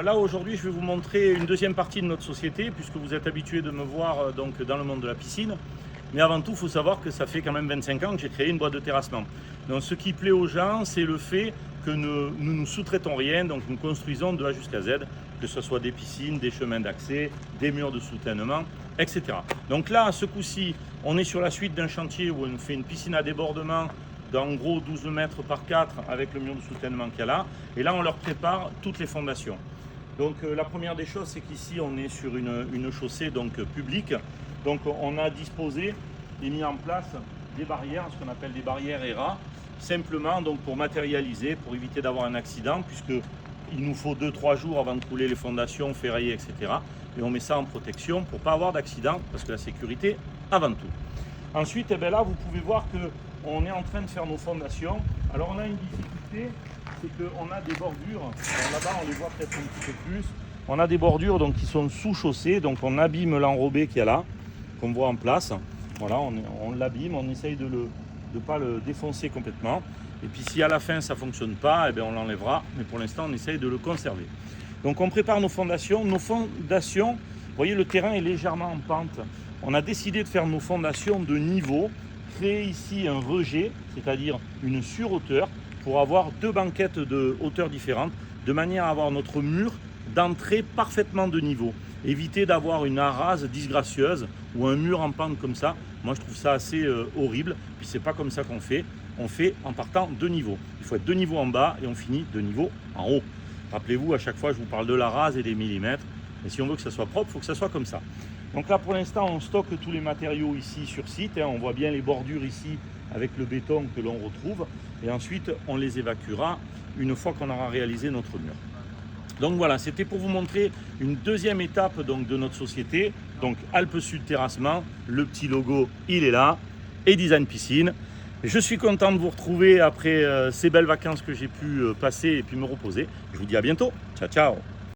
Là aujourd'hui je vais vous montrer une deuxième partie de notre société puisque vous êtes habitués de me voir donc dans le monde de la piscine. Mais avant tout il faut savoir que ça fait quand même 25 ans que j'ai créé une boîte de terrassement. Donc ce qui plaît aux gens c'est le fait que nous ne sous-traitons rien, donc nous construisons de A jusqu'à Z, que ce soit des piscines, des chemins d'accès, des murs de soutènement, etc. Donc là ce coup-ci on est sur la suite d'un chantier où on fait une piscine à débordement d'en gros 12 mètres par 4 avec le mur de soutènement qu'il y a là. Et là on leur prépare toutes les fondations. Donc la première des choses, c'est qu'ici on est sur une chaussée donc publique. Donc on a disposé et mis en place des barrières, ce qu'on appelle des barrières ERA, simplement donc pour matérialiser, pour éviter d'avoir un accident, puisque il nous faut 2-3 jours avant de couler les fondations, ferrailler, etc. Et on met ça en protection pour ne pas avoir d'accident, parce que la sécurité avant tout. Ensuite, eh bien là, vous pouvez voir qu'on est en train de faire nos fondations. Alors on a une difficulté, c'est qu'on a des bordures, là-bas on les voit peut-être un petit peu plus, on a des bordures donc, qui sont sous chaussée, donc on abîme l'enrobé qu'il y a là, qu'on voit en place, voilà, on l'abîme, on essaye de ne pas le défoncer complètement, et puis si à la fin ça ne fonctionne pas, eh bien, on l'enlèvera, mais pour l'instant on essaye de le conserver. Donc on prépare nos fondations, vous voyez le terrain est légèrement en pente, on a décidé de faire nos fondations de niveau, créer ici un rejet, c'est-à-dire une surhauteur, pour avoir deux banquettes de hauteur différentes, de manière à avoir notre mur d'entrée parfaitement de niveau. Éviter d'avoir une arrase disgracieuse ou un mur en pente comme ça. Moi je trouve ça assez horrible, puis c'est pas comme ça qu'on fait. On fait en partant de niveau. Il faut être de niveau en bas et on finit de niveau en haut. Rappelez-vous, à chaque fois je vous parle de la rase et des millimètres. Et si on veut que ça soit propre, il faut que ça soit comme ça. Donc là pour l'instant on stocke tous les matériaux ici sur site. On voit bien les bordures ici avec le béton que l'on retrouve. Et ensuite on les évacuera une fois qu'on aura réalisé notre mur. Donc voilà, c'était pour vous montrer une deuxième étape donc, de notre société. Donc Alpes Sud Terrassement, le petit logo il est là, et Design Piscine. Je suis content de vous retrouver après ces belles vacances que j'ai pu passer et puis me reposer. Je vous dis à bientôt. Ciao ciao.